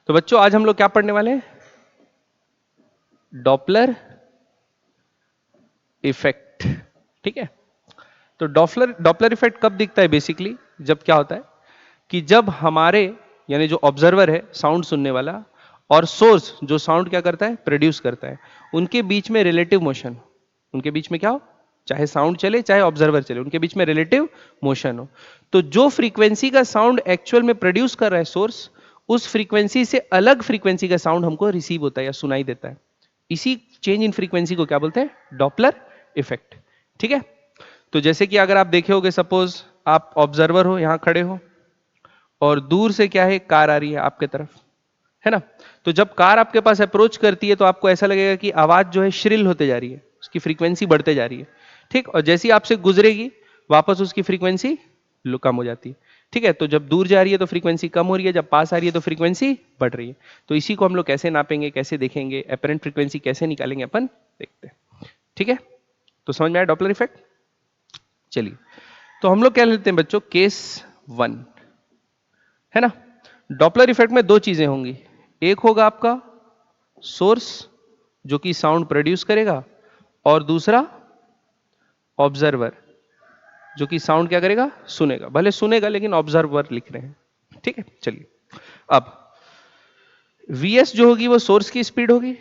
तो बच्चों आज हम लोग क्या पढ़ने वाले हैं? Doppler effect. ठीक है, तो डॉपलर इफेक्ट कब दिखता है? बेसिकली जब क्या होता है कि जब हमारे यानी जो ऑब्जर्वर है साउंड सुनने वाला और सोर्स जो साउंड क्या करता है प्रोड्यूस करता है, उनके बीच में रिलेटिव मोशन, उनके बीच में क्या हो, चाहे साउंड चले चाहे ऑब्जर्वर चले, उनके बीच में रिलेटिव मोशन हो। तो जो फ्रीक्वेंसी का साउंड एक्चुअल में प्रोड्यूस कर रहा है सोर्स, उस फ्रीक्वेंसी से अलग फ्रीक्वेंसी का साउंड हमको रिसीव होता है या सुनाई देता है। इसी चेंज इन फ्रीक्वेंसी को क्या बोलते हैं? Doppler effect. ठीक है, तो जैसे कि अगर आप देखे होगे, सपोज आप ऑब्जर्वर हो, यहां खड़े हो और दूर से क्या है, कार आ रही है आपके तरफ, है ना। तो जब कार आपके पास अप्रोच करती है तो आपको ऐसा लगेगा कि आवाज जो है श्रिल होते जा रही है, उसकी फ्रीक्वेंसी बढ़ते जा रही है। ठीक, और जैसी आपसे गुजरेगी वापस उसकी फ्रीक्वेंसी कम हो जाती है। ठीक है, तो जब दूर जा रही है तो फ्रीक्वेंसी कम हो रही है, जब पास आ रही है तो फ्रीक्वेंसी बढ़ रही है। तो इसी को हम लोग कैसे नापेंगे, कैसे देखेंगे, एपरेंट फ्रीक्वेंसी कैसे निकालेंगे, अपन देखते हैं। ठीक है, तो समझ में आया डॉपलर इफेक्ट? चलिए, तो हम लोग क्या लेते हैं बच्चों, केस 1, है ना। डॉपलर इफेक्ट में दो चीजें होंगी, एक होगा आपका सोर्स जो कि साउंड प्रोड्यूस करेगा, और दूसरा ऑब्जर्वर जो कि साउंड क्या करेगा, सुनेगा। भले सुनेगा लेकिन ऑब्जर्वर लिख रहे हैं। ठीक है, चलिए, अब Vs जो होगी वो सोर्स की स्पीड होगी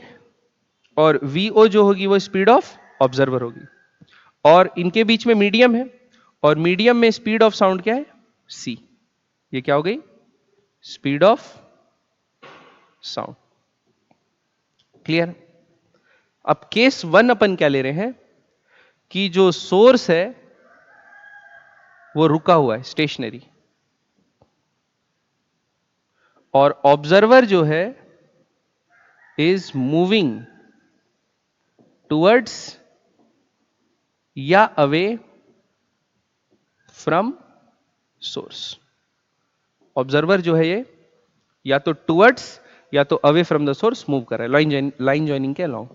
और Vo जो होगी वो स्पीड ऑफ ऑब्जर्वर होगी, और इनके बीच में मीडियम है, और मीडियम में स्पीड ऑफ साउंड क्या है, c। ये क्या हो गई, स्पीड ऑफ साउंड। क्लियर? अब केस 1 अपन क्या ले रहे हैं कि जो सोर्स है वो रुका हुआ है, स्टेशनरी, और ऑब्जर्वर जो है इज मूविंग टुवर्ड्स या अवे फ्रॉम सोर्स। ऑब्जर्वर जो है ये या तो टुवर्ड्स या तो away from the source move कर रहा है, लाइन ज्वाइनिंग के अलाउंग।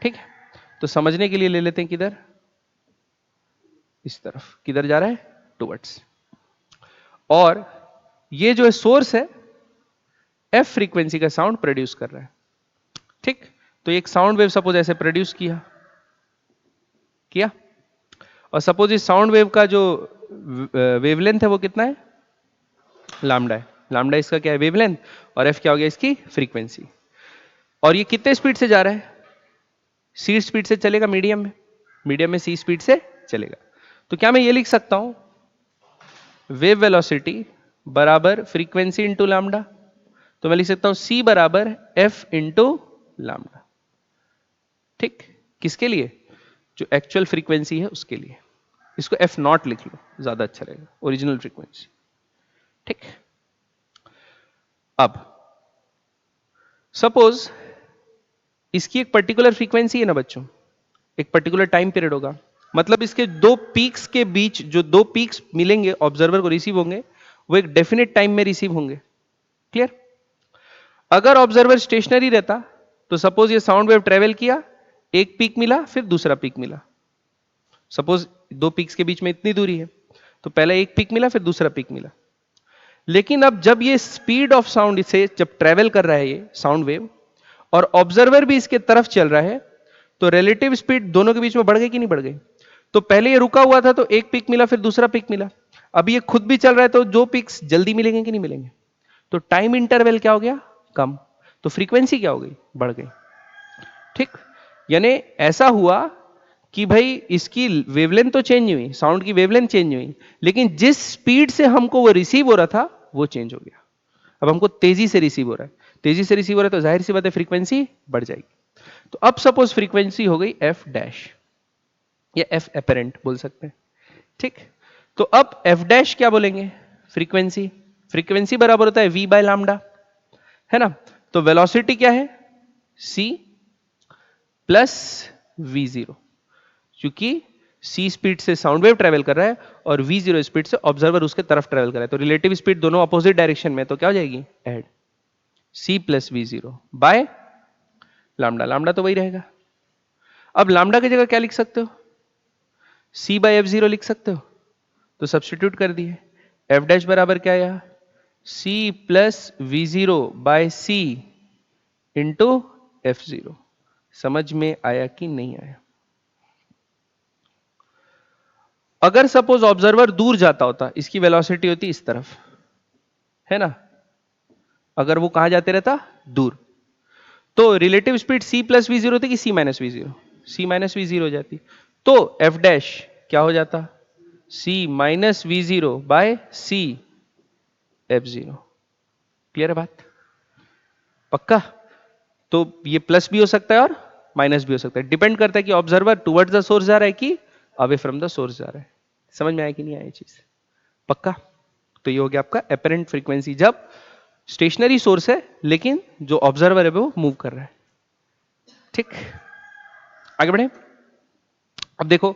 ठीक है, तो समझने के लिए ले लेते हैं किधर, इस तरफ, किधर जा रहा है, टुवर्ड्स। और ये जो है सोर्स है, एफ फ्रीक्वेंसी का साउंड प्रोड्यूस कर रहा है। ठीक, तो एक साउंड वेव सपोज ऐसे प्रोड्यूस किया किया, और सपोज इस साउंड वेव का जो वेवलेंथ है वो कितना है, लैम्डा है। लैम्डा इसका क्या है, वेवलेंथ, और एफ क्या हो गया, इसकी फ्रीक्वेंसी। और ये कितने स्पीड से जा रहा है, सी स्पीड से चलेगा, मीडियम में सी स्पीड से चलेगा। तो क्या मैं ये लिख सकता हूं, वेव वेलोसिटी बराबर फ्रीक्वेंसी इंटू लैम्डा। तो मैं लिख सकता हूं सी बराबर एफ इंटू लैम्डा। ठीक, किसके लिए, जो एक्चुअल फ्रीक्वेंसी है उसके लिए। इसको एफ नॉट लिख लो, ज्यादा अच्छा रहेगा, ओरिजिनल फ्रीक्वेंसी। ठीक, अब सपोज इसकी एक पर्टिकुलर फ्रीक्वेंसी है ना बच्चों, एक पर्टिकुलर टाइम पीरियड होगा, मतलब इसके दो पीक्स के बीच जो दो पीक्स मिलेंगे ऑब्जर्वर को रिसीव होंगे, वो एक डेफिनेट टाइम में रिसीव होंगे। क्लियर? अगर ऑब्जर्वर स्टेशनरी रहता तो सपोज ये साउंड वेव ट्रेवल किया, एक पीक मिला फिर दूसरा पीक मिला। सपोज दो पीक्स के बीच में इतनी दूरी है, तो पहले एक पीक मिला फिर दूसरा पीक मिला। लेकिन अब जब ये स्पीड ऑफ साउंड इसे जब ट्रेवल कर रहा है ये साउंड वेव, और ऑब्जर्वर भी इसके तरफ चल रहा है, तो रिलेटिव स्पीड दोनों के बीच में बढ़ गई कि नहीं बढ़ गई? तो पहले ये रुका हुआ था तो एक पीक मिला फिर दूसरा पीक मिला, अब ये खुद भी चल रहा है तो जो पिक्स जल्दी मिलेंगे कि नहीं मिलेंगे? तो टाइम इंटरवल क्या हो गया, कम, तो फ्रीक्वेंसी क्या हो गई, बढ़ गई। ठीक, यानी ऐसा हुआ कि भाई इसकी वेवलेंथ तो चेंज हुई, साउंड की वेवलेंथ चेंज हुई, लेकिन जिस स्पीड से हमको वो रिसीव हो रहा था वो चेंज हो गया। अब हमको तेजी से रिसीव हो रहा है, तेजी से रिसीव हो रहा है तो जाहिर सी बात है फ्रीक्वेंसी बढ़ जाएगी। तो अब सपोज फ्रीक्वेंसी हो गई एफ डैश या एफ एपरेंट बोल सकते हैं। ठीक, तो अब एफ डैश क्या बोलेंगे, फ्रीक्वेंसी। फ्रीक्वेंसी बराबर होता है वी बाय लैम्डा, है ना। तो वेलोसिटी क्या है, सी प्लस वी जीरो, क्योंकि सी स्पीड से साउंड वेव ट्रेवल कर रहा है और वी जीरो स्पीड से ऑब्जर्वर उसके तरफ ट्रेवल कर रहा है, तो रिलेटिव स्पीड दोनों अपोजिट डायरेक्शन में, तो क्या हो जाएगी, add C plus V zero by lambda. Lambda तो वही रहेगा। अब लैम्डा की जगह क्या लिख सकते हो, सी बाय एफ जीरो लिख सकते हो, तो सब्सटीट्यूट कर दिए। एफ डैश बराबर क्या आया, C plus V0 by C into F0। समझ में आया कि नहीं आया? अगर सपोज ऑब्जर्वर दूर जाता होता, इसकी वेलोसिटी होती इस तरफ, है ना? अगर वो कहां जाते रहता? दूर, तो relative speed C plus V0 होती कि C minus V0? C minus V0 हो जाती। तो F डैश क्या हो जाता? C minus V0 by C F0। Clear है बात? पक्का? तो ये प्लस भी हो सकता है और माइनस भी हो सकता है, डिपेंड करता है कि ऑब्जर्वर टुवर्ड्स द सोर्स जा रहा है कि अवे फ्रॉम द सोर्स जा रहा है। समझ में आया कि नहीं आया चीज? पक्का? तो ये हो गया आपका एपरेंट फ्रीक्वेंसी, जब स्टेशनरी सोर्स है लेकिन जो ऑब्जर्वर है वो मूव कर रहा है। ठीक, आगे बढ़े। अब देखो,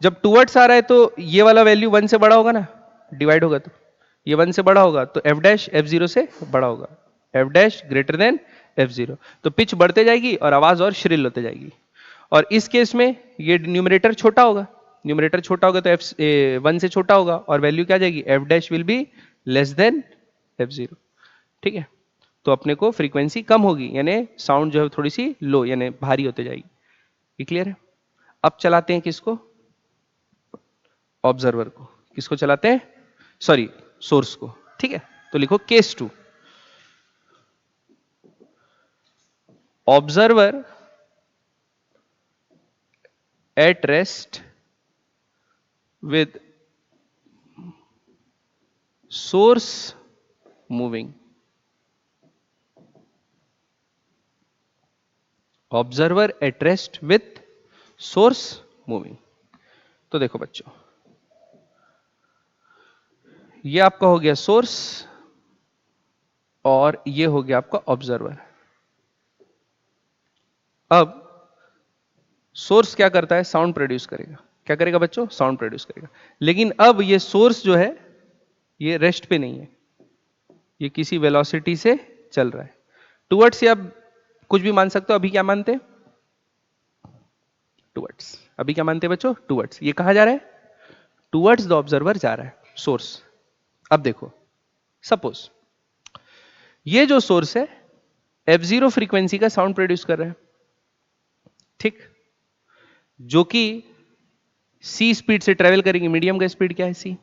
जब टुवर्ड्स आ रहा है तो ये वाला वैल्यू 1 से बड़ा होगा ना, डिवाइड होगा तो ये 1 से बड़ा होगा, तो एफ डैश F0 से बड़ा होगा, f dash greater than F0। तो पिच बढ़ते जाएगी और आवाज और श्रिल होते जाएगी। और इस केस में ये न्यूमरेटर छोटा होगा, न्यूमरेटर छोटा होगा तो F1 से छोटा होगा और वैल्यू क्या जाएगी? F dash will be less than F0। ठीक है, तो अपने को फ्रीक्वेंसी कम होगी, यानी साउंड जो है थोड़ी सी लो यानी भारी होते जाएगी। ये क्लियर है? अब चलाते हैं किसको? ऑब्जर्वर को। किसको चलाते हैं? सॉरी, सोर्स को। ठीक है, तो लिखो case 2, observer at rest with source moving। Observer at rest with source moving. तो देखो बच्चों, ये आपका हो गया सोर्स और ये हो गया आपका ऑब्जर्वर। अब सोर्स क्या करता है? साउंड प्रोड्यूस करेगा। क्या करेगा बच्चों? साउंड प्रोड्यूस करेगा। लेकिन अब ये सोर्स जो है ये रेस्ट पे नहीं है, ये किसी वेलोसिटी से चल रहा है टुवर्ड्स। या आप कुछ भी मान सकते हो। अभी क्या मानते हैं? टुवर्ड्स। अभी क्या मानते हैं बच्चों? टुवर्ड्स। ये कहां जा रहा है? टुवर्ड्स द ऑब्जर्वर जा रहा है, सोर्स। अब देखो, सपोज ये जो सोर्स है F0 फ्रीक्वेंसी का साउंड प्रोड्यूस कर रहा है, ठीक, जो कि C स्पीड से ट्रेवल करेगी। मीडियम का स्पीड क्या है? C।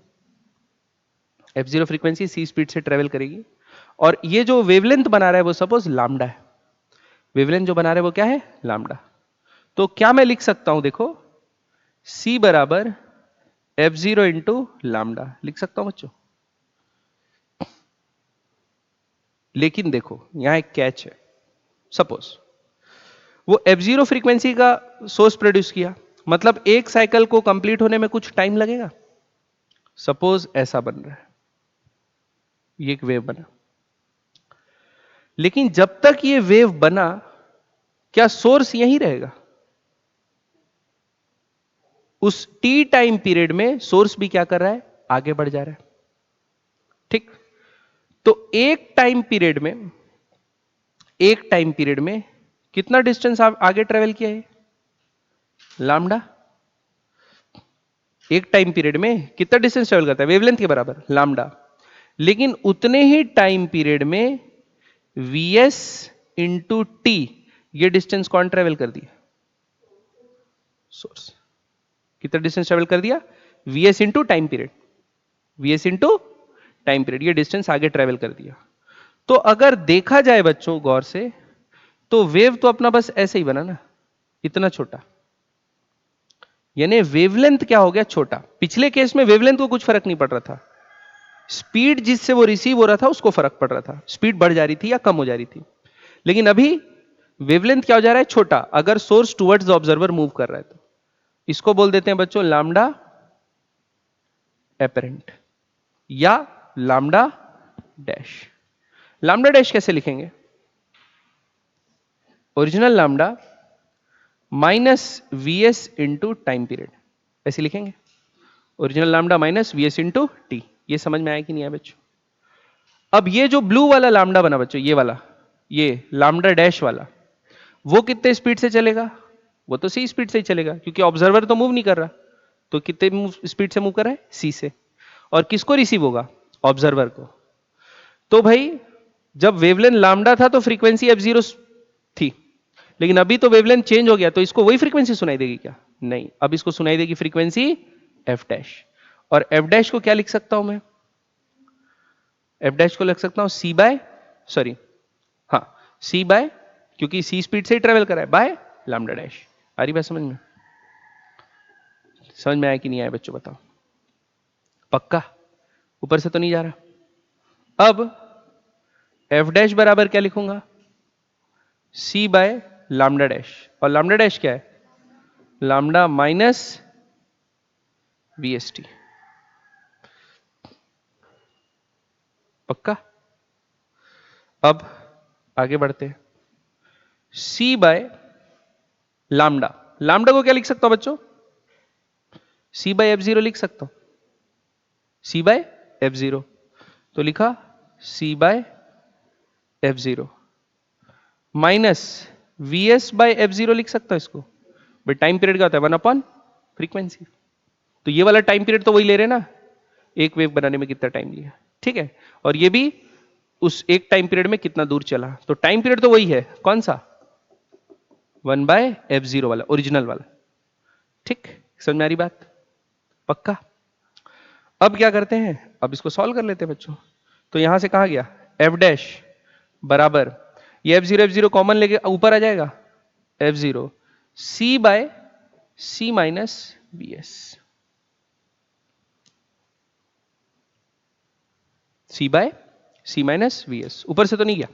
F0 frequency C speed से ट्रेवल करेगी और ये जो वेवलेंथ बना रहा है वो सपोज लैम्डा है। वेवलेंथ जो बना रहा है वो क्या है? लैम्डा। तो क्या मैं लिख सकता हूं? देखो, C बराबर F0 इंटू लैम्डा लिख सकता हूं बच्चों। लेकिन देखो यहां एक कैच है। सपोज वो F0 फ्रीक्वेंसी का सोर्स प्रोड्यूस किया, मतलब एक साइकिल को कंप्लीट होने में कुछ टाइम लगेगा। सपोज ऐसा बन रहा है, ये एक वेव बना, लेकिन जब तक ये वेव बना क्या सोर्स यहीं रहेगा? उस टी टाइम पीरियड में सोर्स भी क्या कर रहा है? आगे बढ़ जा रहा है। ठीक, तो एक टाइम पीरियड में कितना डिस्टेंस आगे ट्रेवल किया है? लैम्डा। एक टाइम पीरियड में कितना डिस्टेंस ट्रेवल करता है? वेवलेंथ के बराबर लैम्डा। लेकिन उतने ही टाइम पीरियड में Vs इंटू टी ये डिस्टेंस कौन ट्रेवल कर दिया? सोर्स। कितना डिस्टेंस ट्रेवल कर दिया? Vs into time period, Vs into time period, ये डिस्टेंस आगे ट्रेवल कर दिया। तो अगर देखा जाए बच्चों गौर से, तो वेव तो अपना बस ऐसे ही बना ना, इतना छोटा, यानी वेवलेंथ क्या हो गया? छोटा। पिछले केस में वेवलेंथ को कुछ फर्क नहीं पड़ रहा था, स्पीड जिससे वो रिसीव हो रहा था उसको फर्क पड़ रहा था, स्पीड बढ़ जा रही थी या कम हो जा रही थी। लेकिन अभी वेवलेंथ क्या हो जा रहा है? छोटा, अगर source towards the observer move कर रहा है तो। इसको बोल देते हैं बच्चों लैम्डा एपरेंट या लैम्डा डैश। लैम्डा डैश कैसे लिखेंगे? Original lambda minus Vs into time period, ऐसे लिखेंगे। Original lambda minus Vs into T. ये समझ में आया कि नहीं आया बच्चों? अब ये जो ब्लू वाला लैम्डा बना बच्चों, ये वाला, ये लैम्डा डैश वाला, वो कितने स्पीड से चलेगा? वो तो C स्पीड से ही चलेगा, क्योंकि ऑब्जर्वर तो मूव नहीं कर रहा। तो कितने स्पीड से मूव कर रहा है? C से। और किसको रिसीव होगा? ऑब्जर्वर को। तो भाई जब वेवलेंथ लैम्डा था तो फ्रीक्वेंसी एफ जीरो थी, लेकिन अभी तो वेवलेंथ चेंज हो गया, तो इसको वही फ्रीक्वेंसी सुनाई देगी क्या? नहीं, अब इसको सुनाई देगी फ्रीक्वेंसी एफ डैश। और एफ डैश को क्या लिख सकता हूं मैं? एफ डैश को लिख सकता हूं सी बाय, सॉरी, हाँ, सी बाय, क्योंकि सी स्पीड से ही ट्रेवल करा है, बाय लैम्डा डैश। आ रही बात समझ में? समझ में आया कि नहीं आया बच्चों, बताओ? पक्का? ऊपर से तो नहीं जा रहा? अब एफ डैश बराबर क्या लिखूंगा? सी बाय लैम्डा डैश, और लैम्डा डैश क्या है? Lambda minus V S T. पक्का? अब आगे बढ़ते हैं। सी बाय लैम्डा, लैम्डा को क्या लिख सकता हूं बच्चों? सी बाय एफ जीरो लिख सकता हूं, सी बाय एफ जीरो। तो लिखा c by f zero minus we s by f zero लिख सकता हूं इसको। भाई टाइम पीरियड क्या होता है? 1 अपॉन फ्रीक्वेंसी। तो ये वाला टाइम पीरियड तो वही ले रहे ना, एक वेव बनाने में कितना टाइम लिया, ठीक है? और ये भी उस एक टाइम पीरियड में कितना दूर चला, तो टाइम पीरियड तो वही है, कौन सा? 1/f0 वाला, ओरिजिनल वाला। ठीक, समझ में आ रही बात? पक्का? अब क्या करते हैं, अब इसको सॉल्व कर लेते हैं बच्चों। तो यहां से कहा गया एफ डैश बराबर, ये F0 कॉमन लेके ऊपर आ जाएगा, F0 C bye C minus B S, C bye C minus we S. ऊपर से तो नहीं गया?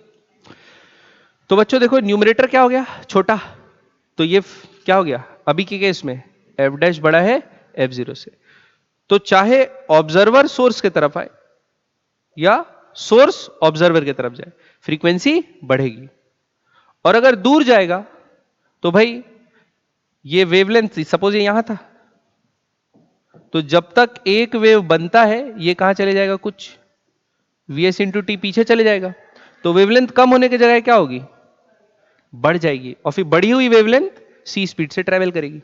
तो बच्चों देखो न्यूमरेटर क्या हो गया? छोटा। तो ये क्या हो गया अभी के केस में? एफ डैश बड़ा है F0 से। तो चाहे ऑब्जर्वर सोर्स की तरफ आए या सोर्स ऑब्जर्वर की तरफ जाए, फ्रीक्वेंसी बढ़ेगी। और अगर दूर जाएगा तो भाई ये वेवलेंथ, सपोज ये यहां था, तो जब तक एक वेव बनता है ये कहां चले जाएगा? कुछ Vs इंटू टी पीछे चले जाएगा। तो वेवलेंथ कम होने की जगह क्या होगी? बढ़ जाएगी। और फिर बढ़ी हुई वेवलेंथ सी स्पीड से ट्रेवल करेगी।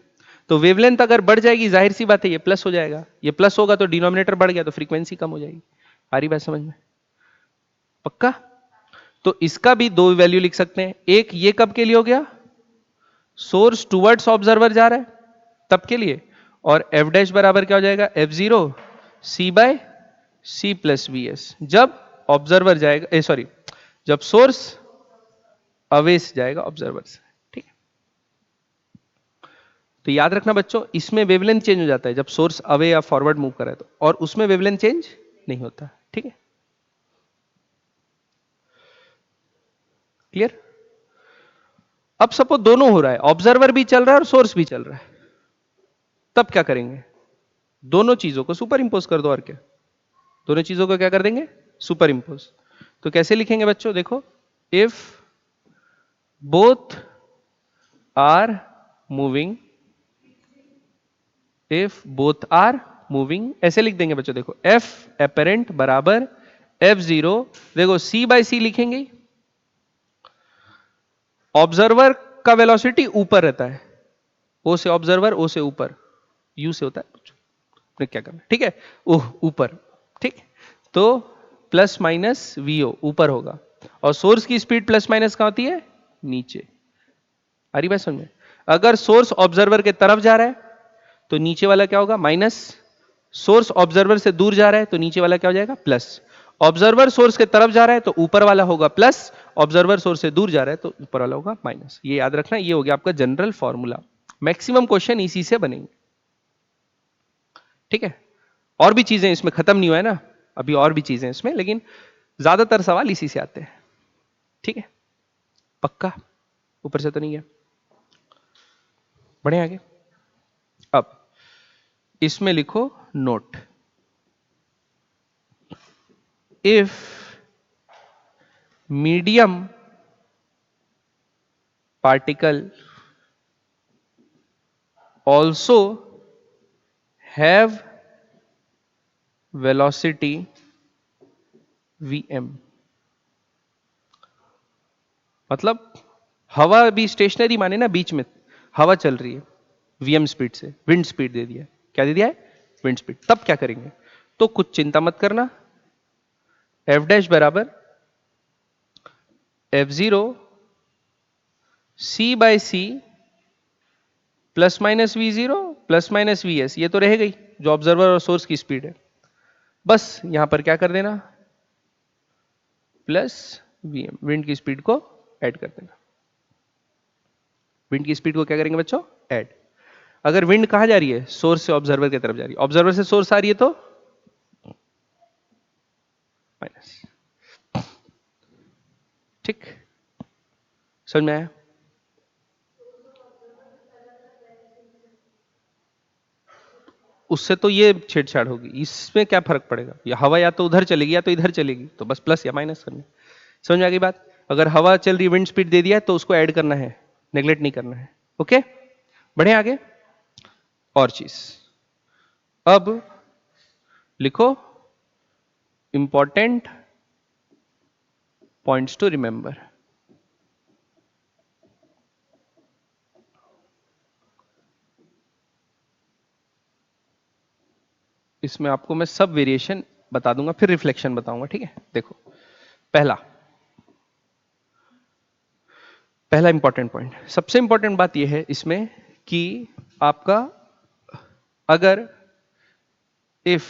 तो वेवलेंथ अगर बढ़ जाएगी, जाहिर सी बात है ये प्लस हो जाएगा। ये प्लस होगा तो डिनोमिनेटर बढ़ गया तो फ्रीक्वेंसी कम हो जाएगी। आ रही बात समझ में? पक्का? तो इसका भी दो वैल्यू लिख सकते हैं। एक ये कब के लिए हो गया? सोर्स टुवर्ड्स ऑब्जर्वर जा रहा है तब के लिए। और एफ डैश बराबर क्या हो जाएगा? F0 C bye C plus V S, जब ऑब्जर्वर जाएगा, सॉरी, जब सोर्स अवे से जाएगा ऑब्जर्वर से। ठीक है? तो याद रखना बच्चों, इसमें वेवलेंथ चेंज हो जाता है जब सोर्स अवे या फॉरवर्ड मूव कर रहा है तो, और उसमें वेवलेंथ चेंज नहीं होता। ठीक है? क्लियर? अब सपोज दोनों हो रहा है, ऑब्जर्वर भी चल रहा है और सोर्स भी चल रहा है, तब क्या करेंगे? दोनों चीजों को सुपर इंपोज कर दो। और क्या? दोनों चीजों को क्या कर देंगे? Superimpose. तो कैसे लिखेंगे बच्चों? देखो, if both are moving, if both are moving, ऐसे लिख देंगे बच्चों। देखो एफ एपेरेंट बराबर F0, देखो C बाय C लिखेंगे। ऑब्जर्वर का वेलोसिटी ऊपर रहता है, O से ऑब्जर्वर, O से ऊपर, U से होता है, क्या करना? ठीक है, ओह ऊपर। ठीक, तो प्लस माइनस वीओ ऊपर होगा, और सोर्स की स्पीड प्लस माइनस कहां होती है? नीचे। आ रही बात समझ में? अगर सोर्स ऑब्जर्वर के तरफ जा रहा है तो नीचे वाला क्या होगा? माइनस। सोर्स ऑब्जर्वर से दूर जा रहा है तो नीचे वाला क्या हो जाएगा? प्लस। ऑब्जर्वर सोर्स के तरफ जा रहा है तो ऊपर वाला होगा प्लस, ऑब्जर्वर सोर्स से दूर जा रहा है तो ऊपर वाला होगा माइनस। ये याद रखना, ये हो गया आपका जनरल फॉर्मूला। मैक्सिमम क्वेश्चन इसी से बनेंगे। ठीक है? और भी चीजें इसमें खत्म नहीं हुआ है ना, अभी और भी चीजें इसमें, लेकिन ज्यादातर सवाल इसी से आते हैं। ठीक है? पक्का? ऊपर से तो नहीं गया? बढ़े आगे। अब इसमें लिखो note, if medium particle also have velocity vm, मतलब हवा भी स्टेशनरी माने ना, बीच में हवा चल रही है vm स्पीड से, विंड स्पीड दे दिया। क्या दे दिया है? Wind speed. तब क्या करेंगे? तो कुछ चिंता मत करना, एफ डैश बराबर F0 C by C plus minus V0 plus minus Vs, ये तो रह गई जो ऑब्जर्वर और सोर्स की स्पीड है। बस यहां पर क्या कर देना, प्लस Vm, विंड की स्पीड को ऐड कर देना। विंड की स्पीड को क्या करेंगे बच्चों, ऐड। अगर विंड कहां जा रही है, सोर्स से ऑब्जर्वर की तरफ जा रही है, ऑब्जर्वर से सोर्स आ रही है तो माइनस। ठीक, समझ में आया? उससे तो ये छेड़छाड़ होगी, इसमें क्या फर्क पड़ेगा, या हवा या तो उधर चलेगी या तो इधर चलेगी, तो बस प्लस या माइनस करना। समझ में आ गई बात? अगर हवा चल रही, विंड स्पीड दे दिया है तो उसको ऐड करना है, नेग्लेक्ट नहीं करना है। ओके, बढ़े आगे। और चीज अब लिखो, इंपॉर्टेंट पॉइंट्स टू रिमेंबर। इसमें आपको मैं सब वेरिएशन बता दूंगा, फिर रिफ्लेक्शन बताऊंगा, ठीक है? देखो, पहला इंपॉर्टेंट पॉइंट, सबसे इंपॉर्टेंट बात यह है इसमें कि आपका अगर इफ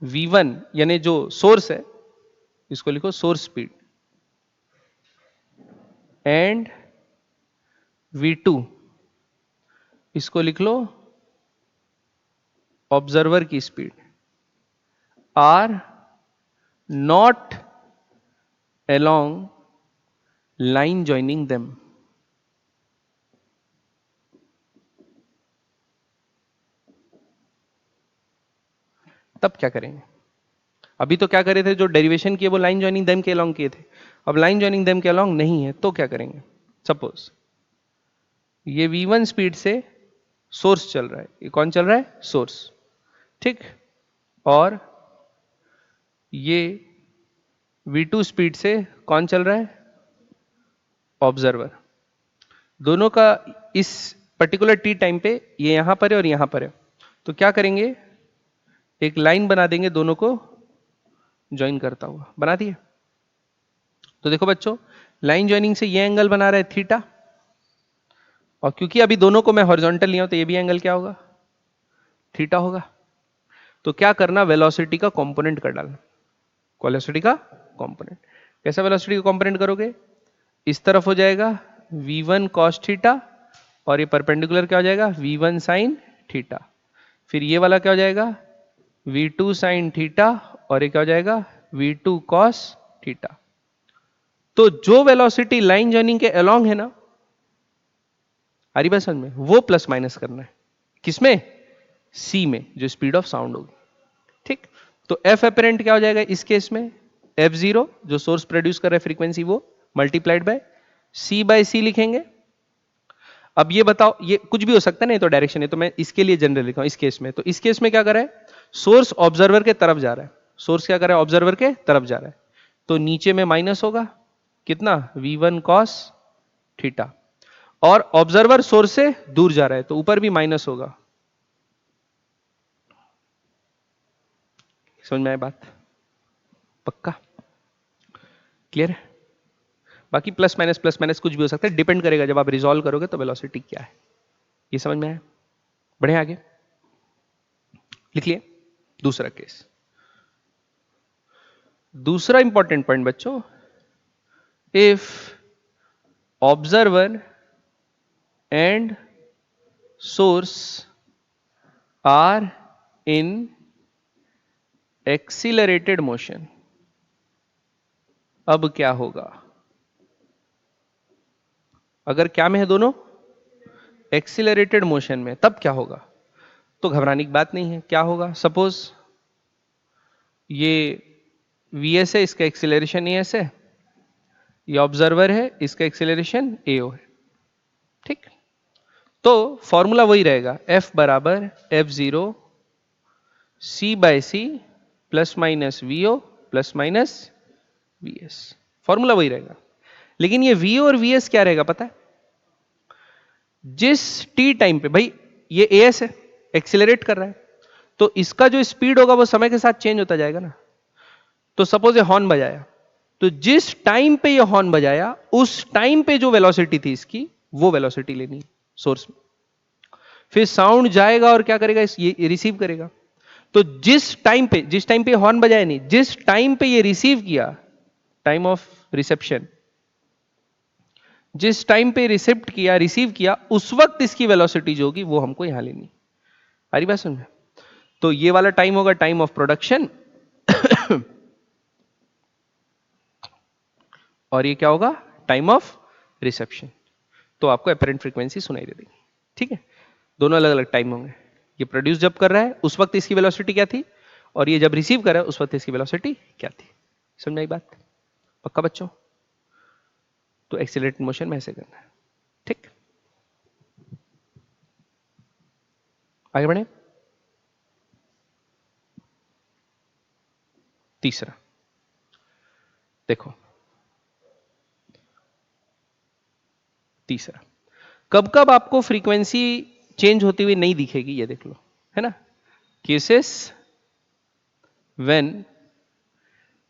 V1 यानी जो सोर्स है, इसको लिखो सोर्स स्पीड, एंड V2 इसको लिख लो ऑब्जर्वर की speed, are not along line joining them. तब क्या करेंगे? अभी तो क्या करे थे, जो डेरिवेशन किए वो लाइन ज्वाइनिंग देम के अलोंग किए थे। अब लाइन ज्वाइनिंग देम के अलोंग नहीं है तो क्या करेंगे? सपोज ये V1 स्पीड से सोर्स चल रहा है, ये कौन चल रहा है, सोर्स, ठीक, और ये V2 स्पीड से कौन चल रहा है, ऑब्जर्वर। दोनों का इस पर्टिकुलर टी टाइम पे ये यहां पर है और यहां पर है, तो क्या करेंगे, एक लाइन बना देंगे दोनों को ज्वाइन करता हुआ। बना दिए? तो देखो बच्चों, लाइन ज्वाइनिंग से ये एंगल बना रहा है थीटा, और क्योंकि अभी दोनों को मैं हॉरिजॉन्टल लिया हूं तो ये भी एंगल क्या होगा, थीटा होगा। तो क्या करना, वेलोसिटी का कंपोनेंट कर डालना। वेलोसिटी का कंपोनेंट कैसा, वेलोसिटी का कंपोनेंट करोगे, इस तरफ हो जाएगा V1 cos थीटा, और ये परपेंडिकुलर क्या हो जाएगा, V1 sin थीटा। फिर ये वाला क्या हो जाएगा, V2 sin थीटा, और ये क्या हो जाएगा, V2 cos थीटा। तो जो वेलोसिटी लाइन जर्निंग के अलोंग है ना, हरी बात समझ में, वो प्लस माइनस करना है। किसमें, सी में, जो स्पीड ऑफ साउंड होगी। ठीक, तो एफ अपेरेंट क्या हो जाएगा इस केस में, F0 जो सोर्स प्रोड्यूस कर रहा है फ्रीक्वेंसी, वो मल्टीप्लाइड बाय सी बाय सी लिखेंगे। अब ये बताओ, ये कुछ भी हो सकता है ना, ये तो डायरेक्शन है, तो मैं इसके लिए जनरल लिखा हूं इस केस में। तो इस केस में क्या कर रहा है, सोर्स ऑब्जर्वर के तरफ जा रहा है, सोर्स क्या कर रहा है, ऑब्जर्वर के तरफ जा रहा है, तो नीचे में माइनस होगा कितना, V1 cos थीटा, और ऑब्जर्वर सोर्स से दूर जा रहा है तो ऊपर भी माइनस होगा। समझ में आया बात? पक्का क्लियर है? बाकी प्लस माइनस कुछ भी हो सकता है, डिपेंड करेगा जब आप रिजॉल्व करोगे तो वेलोसिटी क्या है। ये समझ में आया? बढ़े आगे, लिख लिए दूसरा केस। दूसरा इंपॉर्टेंट पॉइंट बच्चों, if observer and source are in accelerated motion, अब क्या होगा? अगर क्या में है दोनों, एक्सीलरेटेड मोशन में, तब क्या होगा? तो घबराने की बात नहीं है। क्या होगा, सपोज ये Vs है, इसका एक्सीलरेशन एस है, ये ऑब्जर्वर है, इसका एक्सीलरेशन एओ है। ठीक, तो फॉर्मूला वही रहेगा, F बराबर F0 C by C plus minus VO plus minus VS, formula वही रहेगा। लेकिन ये VO और VS क्या रहेगा पता है, जिस टी टाइम पे, भाई ये AS है, एक्सीलरेट कर रहा है, तो इसका जो स्पीड होगा वो समय के साथ चेंज होता जाएगा ना। तो सपोज ये हॉर्न बजाया, तो जिस टाइम पे ये हॉर्न बजाया उस टाइम पे जो वेलोसिटी थी इसकी, वो वेलोसिटी लेनी सोर्स में। फिर साउंड जाएगा और क्या करेगा, ये रिसीव करेगा। तो जिस टाइम पे हॉर्न बजाया नहीं, जिस टाइम पे ये रिसीव किया, टाइम ऑफ रिसेप्शन, जिस टाइम पे रिसीव किया उस वक्त इसकी वेलोसिटी जो होगी वो हमको यहां लेनी। आ रही बात समझ में? तो ये वाला टाइम होगा टाइम ऑफ प्रोडक्शन और ये क्या होगा, टाइम ऑफ रिसेप्शन। तो आपको अपेरेंट फ्रीक्वेंसी सुनाई दे देगी। ठीक है, दोनों अलग अलग टाइम होंगे। ये प्रोड्यूस जब कर रहा है उस वक्त इसकी वेलोसिटी क्या थी, और ये जब रिसीव कर रहा है उस वक्त इसकी वेलोसिटी क्या थी। समझ आई बात? पक्का बच्चों? तो एक्सीलरेटेड मोशन में ऐसे करना है। ठीक, आगे बढ़े। तीसरा देखो, तीसरा कब कब आपको फ्रीक्वेंसी चेंज होती हुई नहीं दिखेगी, ये देख लो, है ना। केसेस व्हेन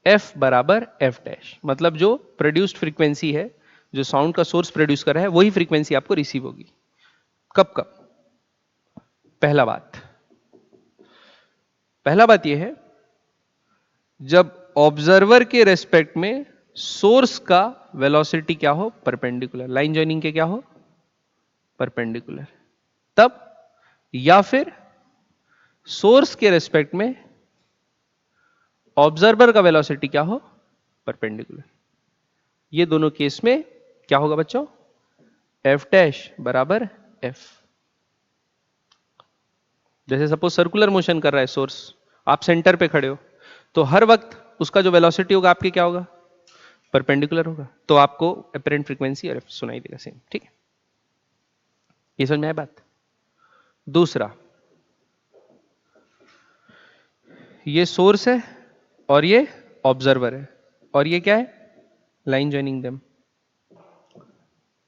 एफ बराबर एफ डैश, मतलब जो प्रोड्यूस्ड फ्रीक्वेंसी है, जो साउंड का सोर्स प्रोड्यूस कर रहा है, वही फ्रीक्वेंसी आपको रिसीव होगी। कब कब? पहला बात यह है जब ऑब्जर्वर के रेस्पेक्ट में सोर्स का वेलोसिटी क्या हो, परपेंडिकुलर, लाइन जॉइनिंग के क्या हो, परपेंडिकुलर, तब। या फिर सोर्स के रेस्पेक्ट में ऑब्जर्वर का वेलोसिटी क्या हो, परपेंडिकुलर। ये दोनों केस में क्या होगा बच्चों, एफ डैश बराबर एफ। जैसे सपोज सर्कुलर मोशन कर रहा है सोर्स, आप सेंटर पे खड़े हो, तो हर वक्त उसका जो वेलोसिटी होगा आपके क्या होगा, परपेंडिकुलर होगा। तो आपको अपरेंट फ्रीक्वेंसी और एफ सुनाई देगा सेम। ठीक है, ये समझ में आया बात? दूसरा, ये सोर्स है और ये ऑब्जर्वर है, और ये क्या है, लाइन जॉइनिंग देम।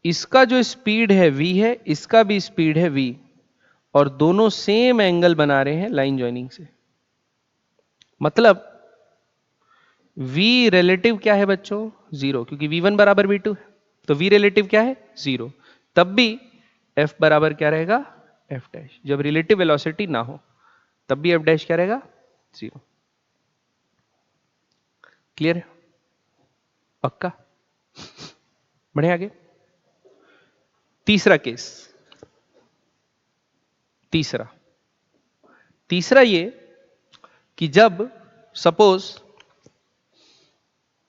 इसका जो स्पीड है v है, इसका भी स्पीड है v, और दोनों सेम एंगल बना रहे हैं लाइन जॉइनिंग से। मतलब v रिलेटिव क्या है बच्चों, जीरो, क्योंकि v1 बराबर v2 है, तो v रिलेटिव क्या है, जीरो। तब भी f बराबर क्या रहेगा, f डैश। जब रिलेटिव वेलोसिटी ना हो तब भी f डैश क्या रहेगा, जीरो। क्लियर है? पक्का? बढ़े आगे। तीसरा केस, तीसरा तीसरा ये कि जब सपोज,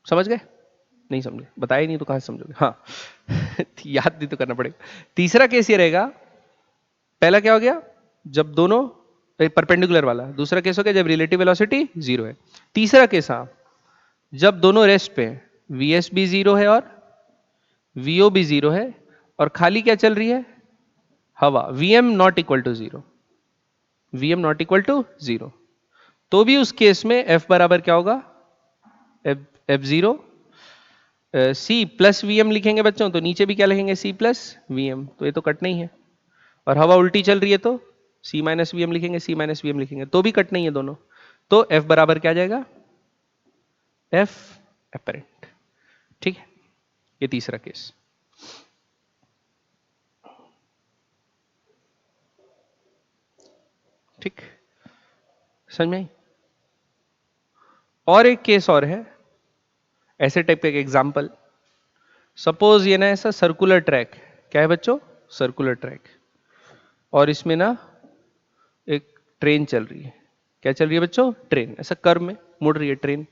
समझ गए? नहीं समझे, बताया नहीं तो कहां से समझोगे। हाँ याद भी तो करना पड़ेगा। तीसरा केस ये रहेगा, पहला क्या हो गया, जब दोनों परपेंडिकुलर वाला, दूसरा केस हो गया जब रिलेटिव वेलोसिटी जीरो है। तीसरा केस, हाँ, जब दोनों रेस्ट पे हैं, वीएस भी जीरो है और वीओ भी जीरो है, और खाली क्या चल रही है, हवा, VM not equal to zero, VM not equal to zero. तो भी उस केस में एफ बराबर क्या होगा, F zero, C plus VM लिखेंगे बच्चों, तो नीचे भी क्या लिखेंगे, सी प्लस वीएम, तो ये तो कट नहीं है। और हवा उल्टी चल रही है तो सी माइनस वीएम लिखेंगे, सी माइनस वीएम लिखेंगे, तो भी कट नहीं है दोनों। तो एफ बराबर क्या आ जाएगा, एफ अपरेंट। ठीक है, ये तीसरा केस। ठीक, समझ में आई? और एक केस और है ऐसे टाइप का, एक एग्जांपल। सपोज ये ना ऐसा सर्कुलर ट्रैक, क्या है बच्चों, सर्कुलर ट्रैक, और इसमें ना एक ट्रेन चल रही है। क्या चल रही है बच्चों, ट्रेन, ऐसा कर्व में मुड़ रही है ट्रेन।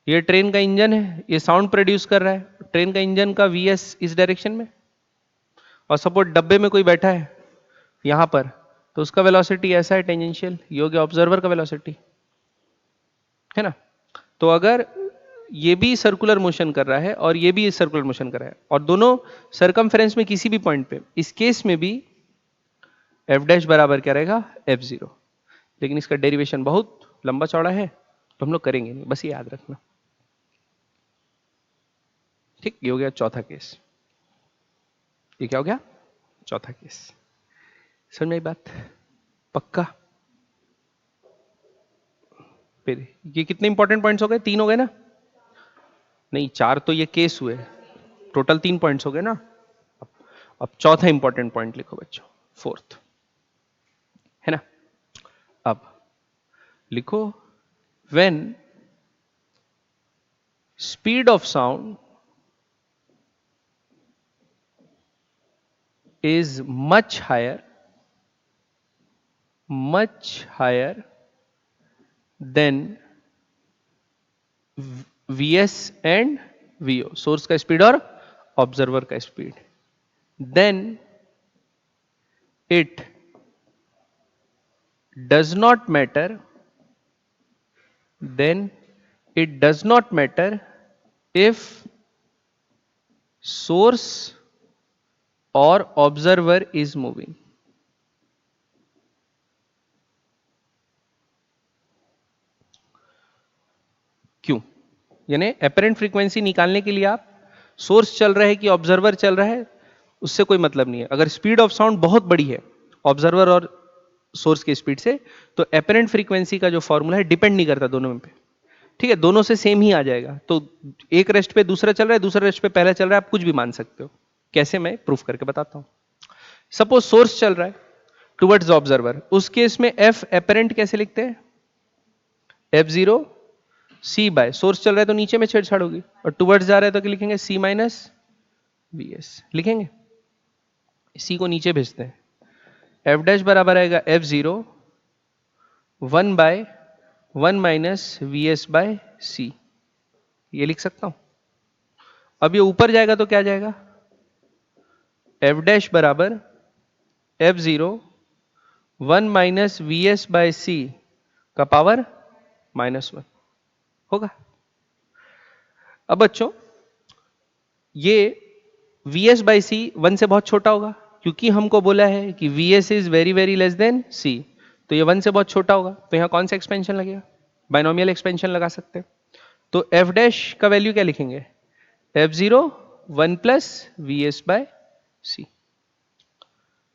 ये ट्रेन का इंजन है, ये साउंड प्रोड्यूस कर रहा है, ट्रेन का इंजन का वीएस इस डायरेक्शन में, और सपोज डब्बे में कोई बैठा है यहां पर, तो उसका वेलोसिटी ऐसा है टेंजेंशियल, ये हो गया ऑब्जर्वर का वेलोसिटी, है ना। तो अगर ये भी सर्कुलर मोशन कर रहा है और ये भी सर्कुलर मोशन कर रहा है, और दोनों सरकमफ्रेंस में किसी भी पॉइंट पे, इस केस में भी एफ डैश बराबर क्या रहेगा, एफ जीरो। लेकिन इसका डेरिवेशन बहुत लंबा चौड़ा है, तो हम लोग करेंगे नहीं, बस ये याद रखना। ठीक, ये हो गया चौथा केस। ये क्या हो गया, चौथा केस। समझ में आई बात? पक्का? फिर ये कितने इंपॉर्टेंट पॉइंट्स हो गए, तीन हो गए ना। नहीं, 4 तो ये केस हुए, टोटल 3 पॉइंट्स हो गए ना। अब चौथा इंपॉर्टेंट पॉइंट लिखो बच्चों, फोर्थ, है ना। अब लिखो, when speed of sound is much higher than Vs and Vo, source का स्पीड और ऑब्जर्वर का speed, then it does not matter, then it does not matter if source or observer is moving. क्यों? यानी apparent frequency निकालने के लिए आप source चल रहा है कि ऑब्जर्वर चल रहा है उससे कोई मतलब नहीं है। अगर स्पीड ऑफ साउंड बहुत बड़ी है ऑब्जर्वर और सोर्स की स्पीड से, तो एपरेंट फ्रीक्वेंसी का जो फॉर्मूला है डिपेंड नहीं करता दोनों में पे, ठीक है, दोनों से सेम ही आ जाएगा। तो एक रेस्ट पे दूसरा चल रहा है, दूसरा रेस्ट पे पहला चल रहा है, आप कुछ भी मान सकते हो। कैसे, मैं प्रूफ करके बताता हूं। सपोज सोर्स चल रहा है टुवर्ड्स ऑब्जर्वर, उस केस में एफ एपरेंट कैसे लिखते हैं, F0 C बाय, सोर्स चल रहा है तो नीचे में छेड़छाड़ होगी, और टुवर्ड्स जा रहा है तो क्या लिखेंगे, C माइनस VS लिखेंगे, C को नीचे भेजते हैं। F डैश बराबर आएगा F0 1 by 1 minus VS by C, ये लिख सकता हूं। अब ये ऊपर जाएगा तो क्या जाएगा, F डैश बराबर F0 1 minus VS by C का पावर -1 होगा। अब बच्चों ये Vs बाई सी 1 से बहुत छोटा होगा, क्योंकि हमको बोला है कि Vs is very very less than C, तो ये 1 से बहुत छोटा होगा, तो यहां कौन सा एक्सपेंशन लगेगा, बाइनोमियल एक्सपेंशन लगा सकते हैं। तो F डैश का वैल्यू क्या लिखेंगे, F0 1 plus VS by C,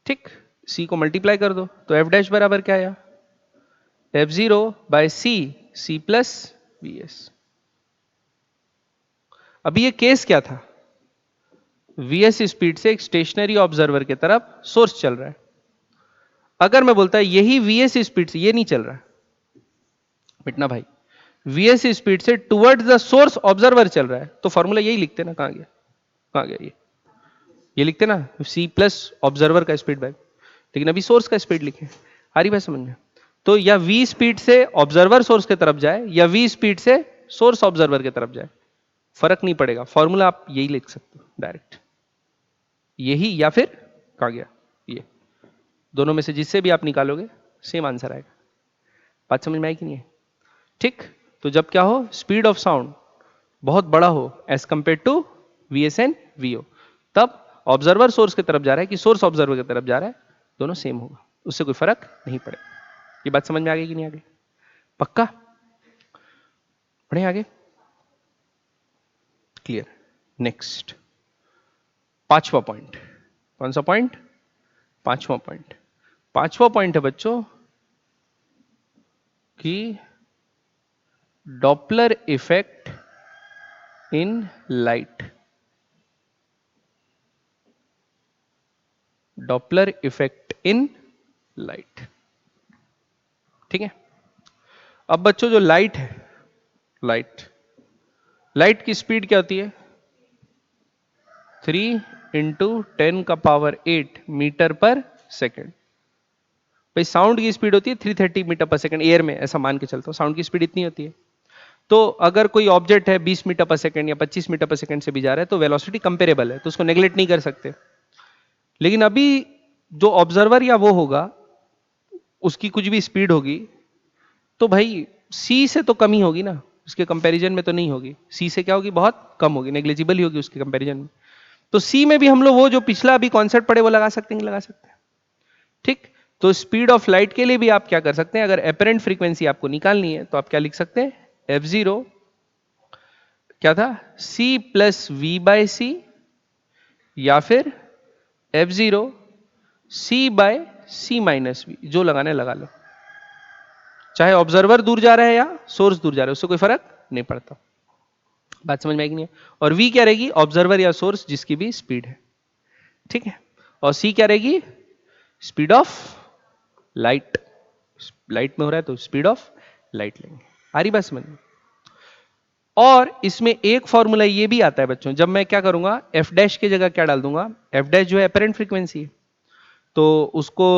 ठीक, C को मल्टीप्लाई कर दो तो F डैश बराबर क्या आया, F0 bye C plus VS। अभी ये केस क्या था, Vs स्पीड से एक स्टेशनरी ऑब्जर्वर की तरफ सोर्स चल रहा है। अगर मैं बोलता है यही Vs स्पीड से, ये नहीं चल रहा है मिटना भाई, Vs स्पीड से टुवर्ड्स द सोर्स ऑब्जर्वर चल रहा है, तो फॉर्मूला यही लिखते ना, कहां गया, कहां गया, ये लिखते ना, C प्लस ऑब्जर्वर का स्पीड बाय, लेकिन अभी सोर्स का स्पीड लिखे, आ रही बात समझ में। तो या V स्पीड से ऑब्जर्वर सोर्स की तरफ जाए या V स्पीड से सोर्स ऑब्जर्वर की तरफ जाए, फर्क नहीं पड़ेगा, फॉर्मूला आप यही लिख सकते हो डायरेक्ट, यही या फिर कहां गया, ये दोनों में से जिससे भी आप निकालोगे सेम आंसर आएगा। बात समझ में आई कि नहीं है, ठीक। तो जब क्या हो, स्पीड ऑफ साउंड बहुत बड़ा हो as compare to VS and VO, तब ऑब्जर्वर सोर्स की तरफ जा रहा है कि सोर्स ऑब्जर्वर की तरफ जा रहा है, दोनों सेम होगा, उससे कोई फर्क नहीं पड़ेगा। ये बात समझ में आ गई कि नहीं आ गई, पक्का, बढ़े आगे, क्लियर। नेक्स्ट पांचवा पॉइंट, कौन सा पॉइंट, पांचवा पॉइंट। पांचवा पॉइंट है बच्चों कि Doppler effect in light, Doppler effect in light, ठीक है। अब बच्चों जो लाइट है, लाइट की स्पीड क्या होती है, 3 इंटू 10 का पावर 8 मीटर पर सेकेंड। भाई साउंड की स्पीड होती है 330 मीटर पर सेकेंड, एयर में ऐसा मान के चलता हूं, साउंड की स्पीड इतनी होती है। तो अगर कोई ऑब्जेक्ट है 20 मीटर पर सेकेंड या 25 मीटर पर सेकेंड से भी जा रहा है, तो वेलोसिटी कंपेरेबल है, तो उसको नेग्लेक्ट नहीं कर सकते। लेकिन अभी जो ऑब्जर्वर या वो होगा, उसकी कुछ भी स्पीड होगी, तो भाई सी से तो कम ही होगी ना, उसके कंपैरिजन में तो नहीं होगी, सी से क्या होगी, बहुत कम होगी, नेग्लिजिबल ही होगी उसके कंपैरिजन में। तो सी में भी हम लोग वो जो पिछला अभी कॉन्सेप्ट पढ़े वो लगा सकते हैं, लगा सकते हैं, ठीक। तो स्पीड ऑफ लाइट के लिए भी आप क्या कर सकते हैं, अगर एपरेंट फ्रीक्वेंसी आपको निकालनी है तो आप क्या लिख सकते हैं, F0 क्या था, C plus V by C, या फिर F0 C bye C minus V, जो लगाना है लगा लो, चाहे ऑब्जर्वर दूर जा रहा है या सोर्स दूर जा रहा है, उससे कोई फर्क नहीं पड़ता। बात समझ में आई कि नहीं? और v क्या रहेगी? ऑब्जर्वर या सोर्स जिसकी भी स्पीड है, ठीक है। और c क्या रहेगी? स्पीड ऑफ लाइट, लाइट में हो रहा है तो स्पीड ऑफ लाइट लेंगे। आ रही बात समझ में? और इसमें एक फॉर्मूला ये भी आता है बच्चों, जब मैं क्या करूंगा, एफ डैश की जगह क्या डाल दूंगा, एफ डैश जो है अपरेंट फ्रीक्वेंसी है, तो उसको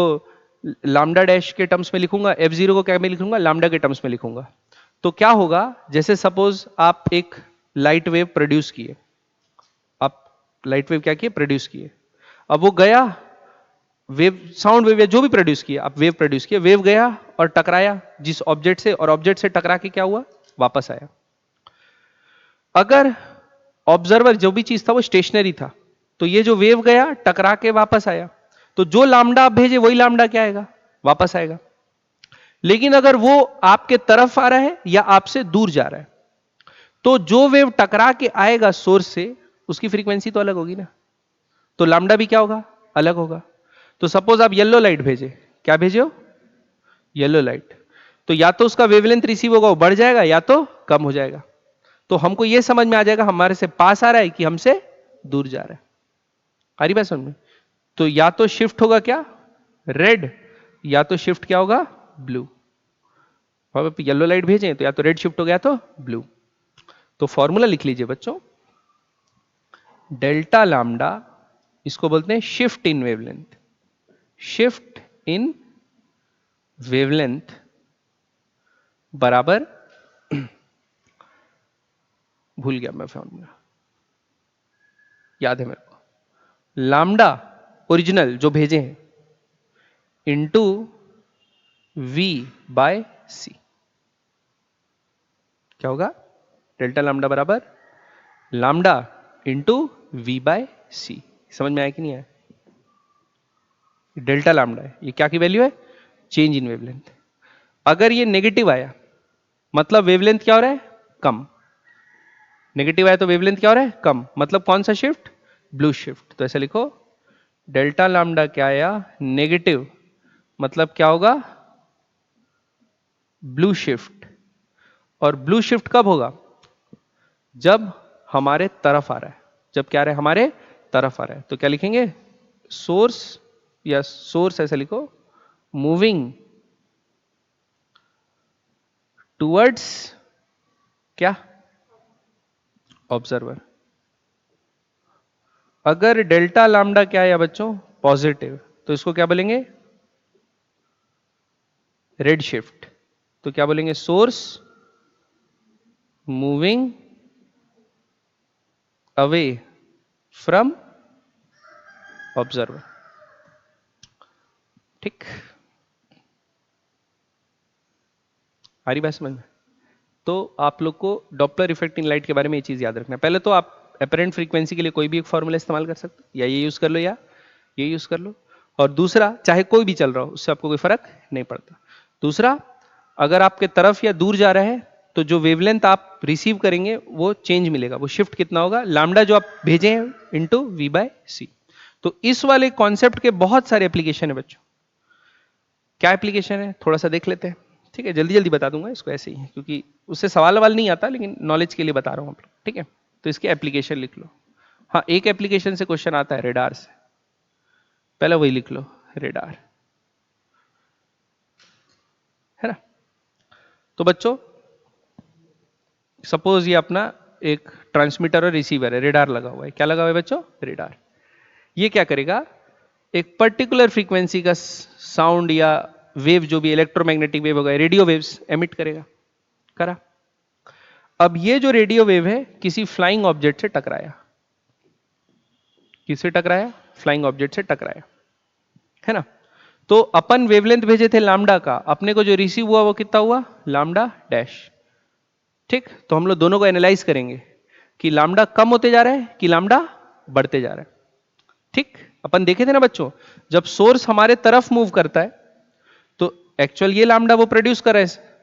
लामडा डैश के टर्म्स में लिखूंगा, एफ जीरो को क्या में लिखूंगा, लामडा के टर्म्स में लिखूंगा। तो क्या होगा, जैसे सपोज आप एक लाइट वेव प्रोड्यूस किए, आप लाइट वेव क्या किए, प्रोड्यूस किए, अब वो गया, वेव साउंड वेव या जो भी प्रोड्यूस किया, आप वेव प्रोड्यूस किया, वेव गया और टकराया जिस ऑब्जेक्ट से, और ऑब्जेक्ट से टकरा के क्या हुआ, वापस आया। अगर ऑब्जर्वर जो भी चीज था वो स्टेशनरी था, तो ये जो वेव गया टकरा के वापस आया, तो जो लामडा आप भेजे वही लामडा क्या आएगा, वापस आएगा। लेकिन अगर वो आपके तरफ आ रहा है या आपसे दूर जा रहा है, तो जो वेव टकरा के आएगा सोर्स से, उसकी फ्रीक्वेंसी तो अलग होगी ना, तो लामडा भी क्या होगा, अलग होगा। तो सपोज आप येलो लाइट भेजे, क्या भेजे हो, येलो लाइट, तो या तो उसका वेवलेंथ रिसीव होगा वो बढ़ जाएगा या तो कम हो जाएगा। तो हमको यह समझ में आ जाएगा हमारे से पास आ रहा है कि हमसे दूर जा रहा है। आ रही बात समझ में? तो या तो शिफ्ट होगा क्या, रेड, या तो शिफ्ट क्या होगा, ब्लू। और येलो लाइट भेजें तो या तो रेड शिफ्ट हो गया तो ब्लू। तो फॉर्मूला लिख लीजिए बच्चों, डेल्टा लैम्डा, इसको बोलते हैं shift in wavelength, shift in wavelength बराबर, भूल गया मैं फॉर्मूला, याद है मेरे को, लैम्डा ओरिजिनल जो भेजे हैं इंटू वी बाय सी। क्या होगा, डेल्टा लैम्डा बराबर लैम्डा इंटू वी बाय सी। समझ में आया कि नहीं आया? डेल्टा लैम्डा है, ये क्या की वैल्यू है, चेंज इन वेवलेंथ। अगर ये नेगेटिव आया मतलब वेवलेंथ क्या हो रहा है, कम, नेगेटिव आया तो वेवलेंथ क्या हो रहा है, कम, मतलब कौन सा शिफ्ट, ब्लू शिफ्ट। तो ऐसे लिखो, डेल्टा लैम्डा क्या आया, नेगेटिव, मतलब क्या होगा, ब्लू शिफ्ट। और ब्लू शिफ्ट कब होगा, जब हमारे तरफ आ रहा है, जब क्या आ रहा है, हमारे तरफ आ रहा है। तो क्या लिखेंगे, सोर्स, या सोर्स ऐसे लिखो, मूविंग टुवर्ड्स क्या, ऑब्जर्वर। अगर डेल्टा लैम्डा क्या है बच्चों, पॉजिटिव, तो इसको क्या बोलेंगे, रेड शिफ्ट। तो क्या बोलेंगे, source moving away from observer, ठीक। आ रही बात समझ में? तो आप लोग को डॉपलर इफेक्ट इन लाइट के बारे में ये चीज याद रखना है। पहले तो आप अपरेंट फ्रीक्वेंसी के लिए कोई भी एक फॉर्मूला इस्तेमाल कर सकते हो, या ये यूज कर लो या ये यूज कर लो। और दूसरा, चाहे कोई भी चल रहा हो उससे आपको कोई फर्क नहीं पड़ता। दूसरा, अगर आपके तरफ या दूर जा रहा है तो जो वेवलेंथ आप रिसीव करेंगे वो चेंज मिलेगा, वो शिफ्ट कितना होगा, लैम्डा जो आप भेजे हैं इंटू वी बाय सी। तो इस वाले कॉन्सेप्ट के बहुत सारे एप्लीकेशन है बच्चों। क्या एप्लीकेशन है थोड़ा सा देख लेते हैं, ठीक है, जल्दी जल्दी बता दूंगा इसको ऐसे ही, क्योंकि उससे सवाल वाल नहीं आता, लेकिन नॉलेज के लिए बता रहा हूं आप लोग, ठीक है। तो इसके एप्लीकेशन लिख लो। हाँ, एक एप्लीकेशन से क्वेश्चन आता है रेडार से, पहले वही लिख लो, रेडार, है ना। तो बच्चों सपोज ये अपना एक ट्रांसमीटर और रिसीवर है, रेडार लगा हुआ है, क्या लगा हुआ है बच्चों, रेडार। ये क्या करेगा, एक पर्टिकुलर फ्रीक्वेंसी का साउंड या वेव, जो भी इलेक्ट्रोमैग्नेटिक वेव होगा, रेडियो वेव्स एमिट करेगा, करा। अब ये जो रेडियो वेव है किसी फ्लाइंग ऑब्जेक्ट से टकराया, किससे टकराया, फ्लाइंग ऑब्जेक्ट से टकराया, है ना। तो अपन वेवलेंथ भेजे थे लैम्डा का, अपने को जो रिसीव हुआ वो कितना हुआ, लैम्डा डैश, ठीक। तो हम लोग दोनों को एनालाइज करेंगे कि लैम्डा कम होते जा रहा है कि लैम्डा बढ़ते जा रहा है, ठीक। अपन देखे थे ना बच्चों, जब सोर्स हमारे तरफ मूव करता है तो एक्चुअल ये लैम्डा वो प्रोड्यूस कर रहा है,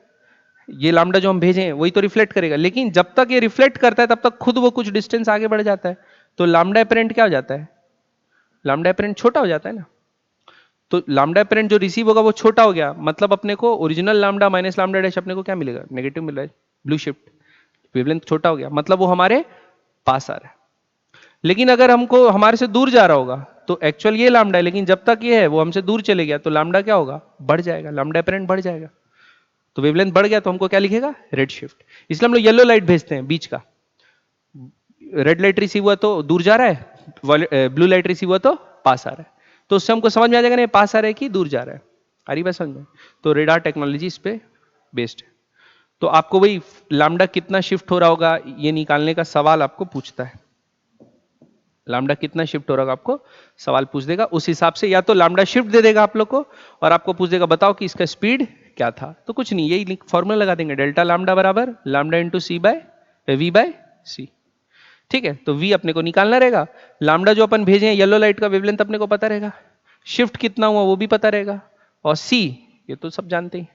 ये लैम्डा जो हम भेजे हैं वही तो रिफ्लेक्ट करेगा, लेकिन जब तक ये रिफ्लेक्ट करता है तब तक खुद वो कुछ डिस्टेंस आगे बढ़ जाता है, तो लैम्डा एपरेंट क्या हो जाता है, लैम्डा एपरेंट छोटा हो जाता है ना। तो लैम्डा एपरेंट जो रिसीव होगा वो छोटा हो गया, मतलब अपने को original lambda minus lambda dash अपने को क्या मिलेगा, नेगेटिव मिल रहा है, ब्लू शिफ्ट। वेवलेंथ छोटा हो गया, मतलब वो हमारे पास आ रहा है। लेकिन अगर हमको हमारे से दूर जा रहा होगा तो एक्चुअल ये लैम्डा है, लेकिन जब तक ये है वो हमसे दूर चले गया तो लैम्डा क्या होगा, बढ़ जाएगा, लैम्डा अपरेंट बढ़ जाएगा। तो वेवलेंथ बढ़ गया तो हमको क्या लिखेगा, रेड शिफ्ट। इसलिए हम लोग येलो लाइट भेजते हैं बीच का, रेड लाइट रिसीव हुआ तो दूर जा रहा है, ब्लू लाइट रिसीव हुआ तो पास आ रहा है। तो उससे हमको समझ में आ जाएगा नहीं पास आ रहा है कि दूर जा रहा है। आ रही बात समझ में? तो रेडार टेक्नोलॉजी इस पे बेस्ड है। तो आपको वही लैम्डा कितना शिफ्ट हो रहा होगा ये निकालने का सवाल आपको पूछता है। लैम्डा कितना शिफ्ट हो रहा होगा आपको सवाल पूछ देगा, उस हिसाब से या तो लैम्डा शिफ्ट दे देगा आप लोग को और आपको पूछ देगा बताओ कि इसका स्पीड क्या था। तो कुछ नहीं, यही फॉर्मूला लगा देंगे, डेल्टा लैम्डा बराबर lambda into c by v by c. ठीक है, तो v अपने को निकालना रहेगा, लैम्डा जो अपन भेजे हैं येलो लाइट का वेवलेंथ अपने को पता रहेगा, शिफ्ट कितना हुआ वो भी पता रहेगा, और c ये तो सब जानते हैं,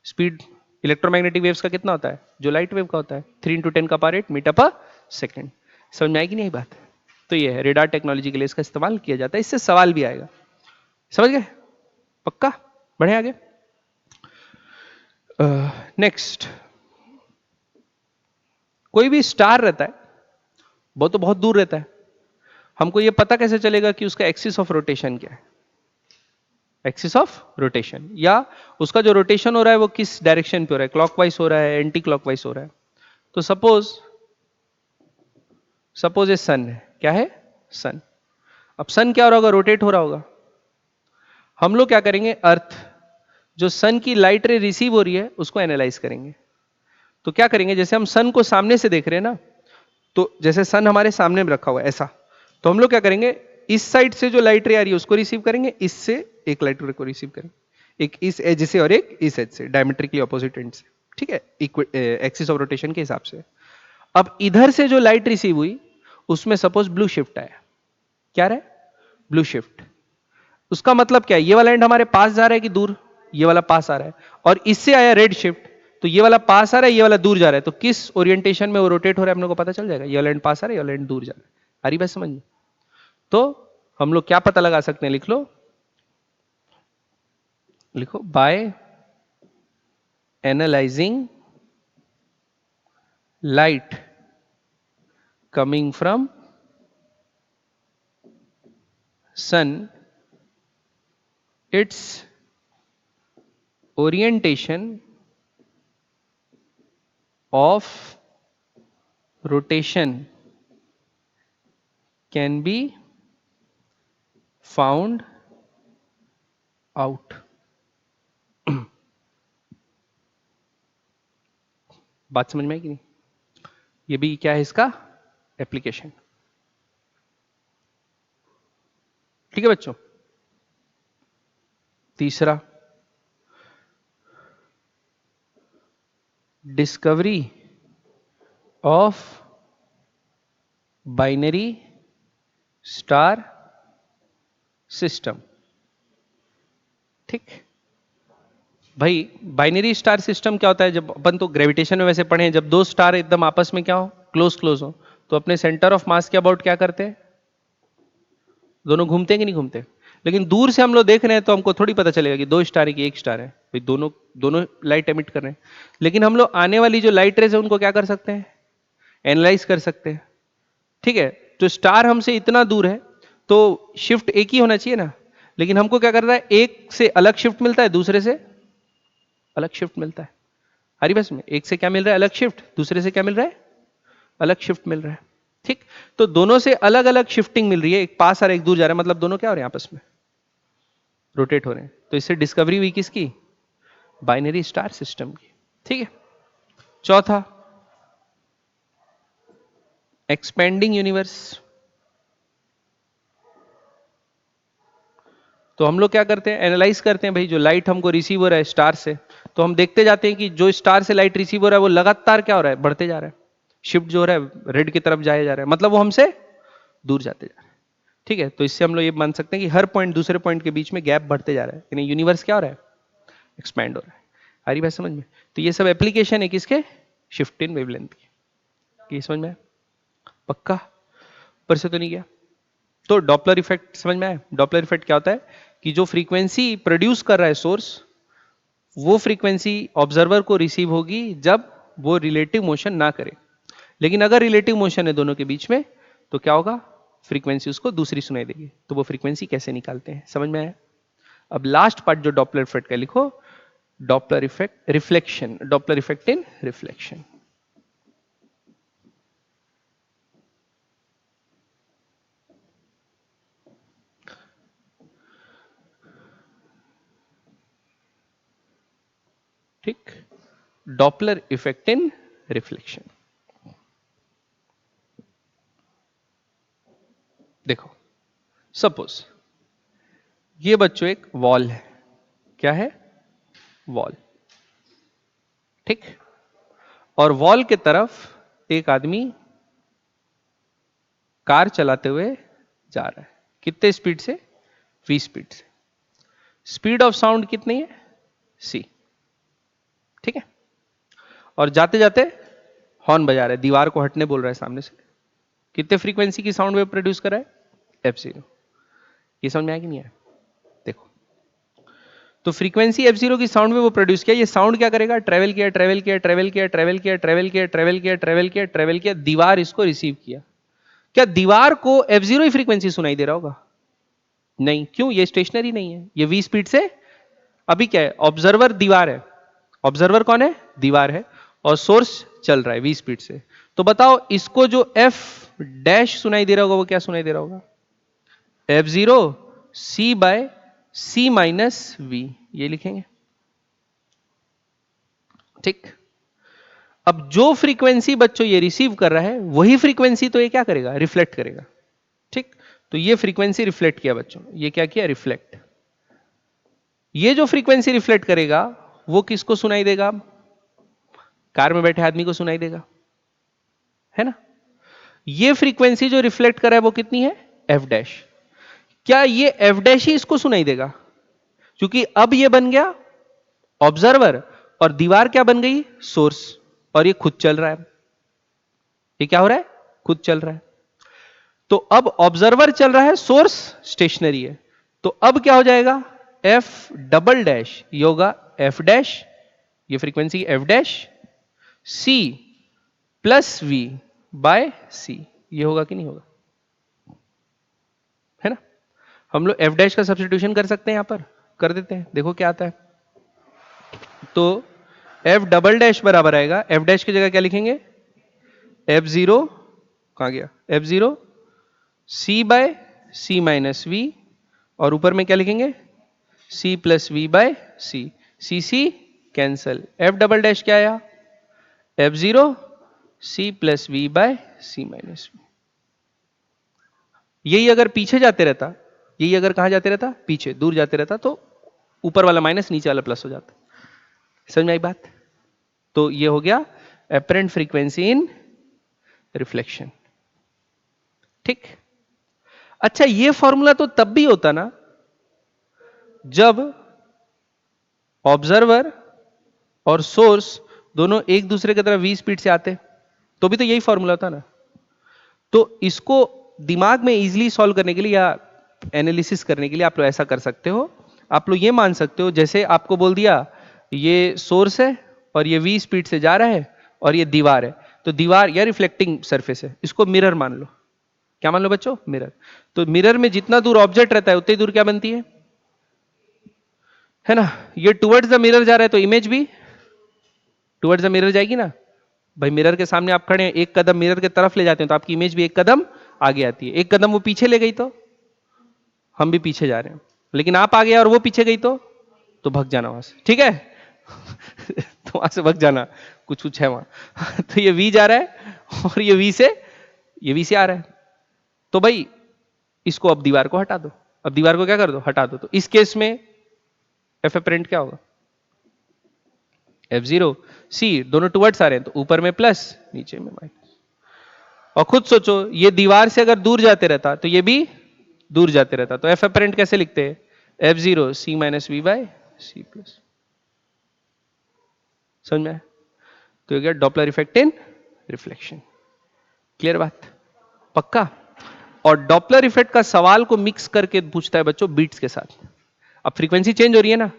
स्पीड इलेक्ट्रोमैग्नेटिक वेव्स का कितना होता है, जो लाइट वेव का होता है 3 × 10⁸ मीटर पर सेकेंड। समझ में आएगी नहीं बात? तो ये है रेडार टेक्नोलॉजी के लिए इसका इस्तेमाल किया जाता है, इससे सवाल भी आएगा। समझ गए? पक्का? बढ़े आगे। नेक्स्ट, कोई भी स्टार रहता है वो तो बहुत दूर रहता है, हमको ये पता कैसे चलेगा कि उसका एक्सिस ऑफ रोटेशन क्या है, एक्सिस ऑफ रोटेशन, या उसका जो रोटेशन हो रहा है वो किस डायरेक्शन पे हो रहा है, क्लॉकवाइज हो रहा है, एंटी क्लॉकवाइज हो रहा है। तो सपोज ये सन है, क्या है, सन। अब सन क्या हो रहा होगा, रोटेट हो रहा होगा। हम लोग क्या करेंगे, अर्थ जो सन की लाइट रे रिसीव हो रही है उसको एनालाइज करेंगे। तो क्या करेंगे, जैसे हम सन को सामने से देख रहे हैं ना, तो जैसे सन हमारे सामने में रखा हुआ है ऐसा, तो हम लोग क्या करेंगे, इस साइड से जो लाइट रे आ रही है उसको रिसीव करेंगे, इससे एक लाइट रे को रिसीव करेंगे, एक इस एज से और एक इस एज से, डायमेट्रिकली ऑपोजिट एंड से। ठीक है, एक्सिस ऑफ रोटेशन के हिसाब से। अब इधर से जो लाइट रिसीव हुई उसमें सपोज ब्लू शिफ्ट आया, क्या रहा है, ब्लू शिफ्ट। उसका मतलब क्या है, ये वाला एंड हमारे पास जा रहा है कि दूर, ये वाला पास आ रहा है, और इससे आया रेड शिफ्ट, तो ये वाला पास आ रहा है, ये वाला दूर जा रहा है, तो किस ओरिएंटेशन में वो रोटेट हो रहा है अपने को पता चल जाएगा, ये वाला एंड पास आ रहा है, ये वाला एंड दूर जा रहा है। आ रही बात समझ में? तो हम लोग क्या पता लगा सकते हैं, लिख लो, लिखो, by analysing light coming from sun, its orientation of rotation can be found out। बात समझ में आई कि नहीं? ये भी क्या है इसका एप्लीकेशन। ठीक है बच्चों। तीसरा, discovery of binary star system. ठीक भाई, बाइनरी स्टार सिस्टम क्या होता है, जब अपन तो ग्रेविटेशन में वैसे पढ़े हैं, जब दो स्टार एकदम आपस में क्या हो, क्लोज हो, तो अपने सेंटर ऑफ मास के अबाउट क्या करते हैं, दोनों घूमते हैं कि नहीं घूमते। लेकिन दूर से हम लोग देख रहे हैं तो हमको थोड़ी पता चलेगा कि दो स्टार है कि एक स्टार है, भाई दोनों दोनों लाइट एमिट कर रहे हैं। लेकिन हम लोग आने वाली जो लाइट रेज है उनको क्या कर सकते हैं, एनालाइज कर सकते हैं। ठीक है, तो स्टार हमसे इतना दूर है तो शिफ्ट एक ही होना चाहिए ना, लेकिन हमको क्या कर रहा है, एक से अलग शिफ्ट मिलता है, दूसरे से अलग शिफ्ट मिलता है। हरी बस में एक से क्या मिल रहा है, अलग शिफ्ट, दूसरे से क्या मिल रहा है, अलग शिफ्ट मिल रहा है। ठीक, तो दोनों से अलग अलग शिफ्टिंग मिल रही है, एक पास आ रहा है एक दूर जा रहा है, मतलब दोनों क्या हो रहे हैं, आपस में रोटेट हो रहे हैं। तो इससे डिस्कवरी हुई किसकी, बाइनरी स्टार सिस्टम की। ठीक है। चौथा, एक्सपेंडिंग यूनिवर्स। तो हम लोग क्या करते हैं, एनालाइज करते हैं, भाई जो लाइट हमको रिसीव हो रहा है स्टार से, तो हम देखते जाते हैं कि जो स्टार से लाइट रिसीव हो रहा है वो लगातार क्या हो रहा है, बढ़ते जा रहा है, शिफ्ट जो हो रहा है रेड की तरफ जाया जा रहा है, मतलब वो हमसे दूर जाते जा रहा है। ठीक है, तो इससे हम लोग ये मान सकते हैं कि हर पॉइंट दूसरे पॉइंट के बीच में गैप बढ़ते जा रहा है, यानी यूनिवर्स क्या हो रहा है, एक्सपैंड हो रहा है। आ रही बात समझ में? तो ये सब एप्लीकेशन है किसके, शिफ्ट इन वेवलेंथ की। समझ में आया? पक्का? पर से तो नहीं गया? तो डॉपलर इफेक्ट समझ में आया? डॉपलर इफेक्ट क्या होता है कि जो फ्रीक्वेंसी प्रोड्यूस कर रहा है सोर्स, वो फ्रीक्वेंसी ऑब्जर्वर को रिसीव होगी जब वो रिलेटिव मोशन ना करे। लेकिन अगर रिलेटिव मोशन है दोनों के बीच में तो क्या होगा, फ्रीक्वेंसी उसको दूसरी सुनाई देगी। तो वो फ्रीक्वेंसी कैसे निकालते हैं, समझ में आया? अब लास्ट पार्ट जो डॉपलर इफेक्ट का लिखो, Doppler effect reflection, Doppler effect in reflection. ठीक, डॉपलर इफेक्ट इन रिफ्लेक्शन। देखो सपोज ये बच्चों एक वॉल है, क्या है, वॉल, ठीक, और वॉल के तरफ एक आदमी कार चलाते हुए जा रहा है, कितने स्पीड से, v स्पीड से। स्पीड ऑफ साउंड कितनी है, c, ठीक है, और जाते जाते हॉर्न बजा रहा है, दीवार को हटने बोल रहा है सामने से। कितने फ्रीक्वेंसी की साउंड वेव प्रोड्यूस कर रहा है, f0। ये समझ में आया कि नहीं आया? देखो तो फ्रीक्वेंसी f0 की साउंड में वो प्रोड्यूस किया, ये साउंड क्या करेगा, ट्रेवल किया ट्रेवल किया ट्रेवल किया ट्रेवल किया ट्रेवल किया ट्रेवल किया ट्रेवल किया ट्रेवल किया, दीवार इसको रिसीव किया। क्या दीवार को f0 ही फ्रीक्वेंसी सुनाई दे रहा होगा? नहीं, क्यों, ये स्टेशनरी नहीं है, ये v स्पीड से, अभी क्या है, ऑब्जर्वर दीवार है, ऑब्जर्वर कौन है, दीवार है, और सोर्स चल रहा है v स्पीड से। तो बताओ इसको जो f डैश सुनाई दे रहा होगा वो क्या सुनाई दे रहा होगा, f0 c bye c minus v, ये लिखेंगे, ठीक। अब जो फ्रीक्वेंसी बच्चों ये रिसीव कर रहा है वही फ्रीक्वेंसी तो ये क्या करेगा, रिफ्लेक्ट करेगा, ठीक। तो ये फ्रीक्वेंसी रिफ्लेक्ट किया बच्चों, ये क्या किया, रिफ्लेक्ट। ये जो फ्रीक्वेंसी रिफ्लेक्ट करेगा वो किसको सुनाई देगा, कार में बैठे आदमी को सुनाई देगा, है ना। ये फ्रीक्वेंसी जो रिफ्लेक्ट कर रहा है वो कितनी है, एफ डैश। क्या ये एफ डैश ही इसको सुनाई देगा, क्योंकि अब ये बन गया ऑब्जर्वर और दीवार क्या बन गई, सोर्स, और ये खुद चल रहा है। ये क्या हो रहा है, खुद चल रहा है। तो अब ऑब्जर्वर चल रहा है, सोर्स स्टेशनरी है। तो अब क्या हो जाएगा, एफ डबल डैश, ये होगा एफ डैश, ये frequency f dash, c plus we by c, ये होगा कि नहीं होगा, है ना। हम लोग एफ डैश का सब्स्टिट्यूशन कर सकते हैं, यहां पर कर देते हैं, देखो क्या आता है। तो एफ डबल डैश बराबर आएगा, एफ डैश की जगह क्या लिखेंगे, एफ जीरो, कहां गया, F zero C by C minus V, और ऊपर में क्या लिखेंगे, C plus we by C, C C cancel, F double dash क्या आया, F zero C plus we by C minus V. यही अगर पीछे जाते रहता, यही अगर कहां जाते रहता, पीछे दूर जाते रहता, तो ऊपर वाला माइनस नीचे वाला प्लस हो जाता। समझ में आई बात? तो ये हो गया एपरेंट फ्रीक्वेंसी इन रिफ्लेक्शन, ठीक। अच्छा, ये फॉर्मूला तो तब भी होता ना जब ऑब्जर्वर और सोर्स दोनों एक दूसरे की तरफ v स्पीड से आते, तो भी तो यही फॉर्मूला था ना। तो इसको दिमाग में इजीली सॉल्व करने के लिए या एनालिसिस करने के लिए आप लोग ऐसा कर सकते हो, आप लोग ये मान सकते हो, जैसे आपको बोल दिया ये सोर्स है और ये v स्पीड से जा रहा है और ये दीवार है, तो दीवार या रिफ्लेक्टिंग सरफेस है, इसको मिरर मान लो। क्या मान लो बच्चों, मिरर। तो मिरर में जितना दूर ऑब्जेक्ट रहता है उतनी दूर क्या बनती है ना। ये टुवर्ड्स द मिरर जा रहा है तो इमेज भी टुवर्ड्स द मिरर जाएगी ना। भाई मिरर के सामने आप खड़े हैं, एक कदम मिरर की तरफ ले जाते हैं तो आपकी इमेज भी एक कदम आगे आती है, एक कदम वो पीछे ले गई तो हम भी पीछे जा रहे हैं, लेकिन आप आगे और वो पीछे गई तो भाग जाना वहां से, ठीक है। तो वहां से भाग जाना, कुछ कुछ है वहां। तो ये v जा रहा है और ये v से आ रहा है, तो भाई इसको अब दीवार को हटा दो, अब दीवार को क्या कर दो, हटा दो। तो इस केस में एफ अपेरेंट क्या होगा, f0 c, दोनों टुवर्ड्स आ रहे हैं तो ऊपर में प्लस नीचे में माइनस। और खुद सोचो ये दीवार से अगर दूर जाते रहता तो ये भी दूर जाते रहता, तो एफ अपेरेंट कैसे लिखते हैं, f0 c minus V by C plus. समझ में आया? तो ये गया Doppler effect in reflection. Clear बात, पक्का। और डॉपलर इफेक्ट का सवाल को मिक्स करके पूछता है बच्चों बीट्स के साथ। अब फ्रीक्वेंसी चेंज हो रही है ना,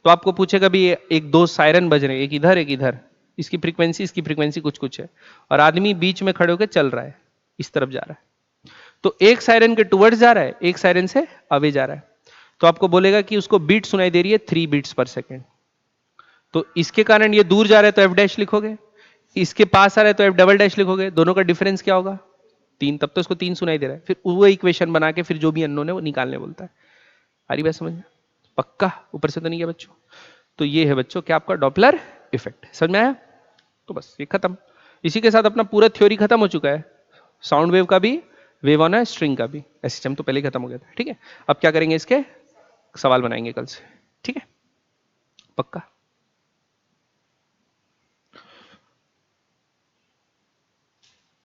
तो आपको पूछेगा भी एक दो सायरन बज रहे हैं, एक इधर एक इधर, इसकी फ्रीक्वेंसी कुछ कुछ है, और आदमी बीच में खड़े होकर चल रहा है, इस तरफ जा रहा है। तो एक सायरन के टुवर्ड्स जा रहा है, एक सायरन से अवे जा रहा है। तो आपको बोलेगा कि उसको बीट सुनाई दे रही है 3 बीट्स पर सेकेंड। तो इसके कारण ये दूर जा रहा है तो एफ डैश लिखोगे, इसके पास आ रहा है तो एफ डबल डैश लिखोगे। दोनों का डिफरेंस क्या होगा? 3। तब तो इसको 3 सुनाई दे रहा है। फिर वो इक्वेशन बना के फिर जो भी अननोन है वो निकालने बोलता है। आ रही बात समझ में? पक्का ऊपर से तो नहीं गया बच्चों? तो ये है बच्चों क्या आपका डॉपलर इफेक्ट। समझ में आया? तो बस ये खत्म। इसी के साथ अपना पूरा थ्योरी खत्म हो चुका है, साउंड वेव का भी, वेव ऑन है स्ट्रिंग का भी। एसएचएम तो पहले ही खत्म हो गया था। ठीक है, अब क्या करेंगे, इसके सवाल बनाएंगे कल से। ठीक है, पक्का।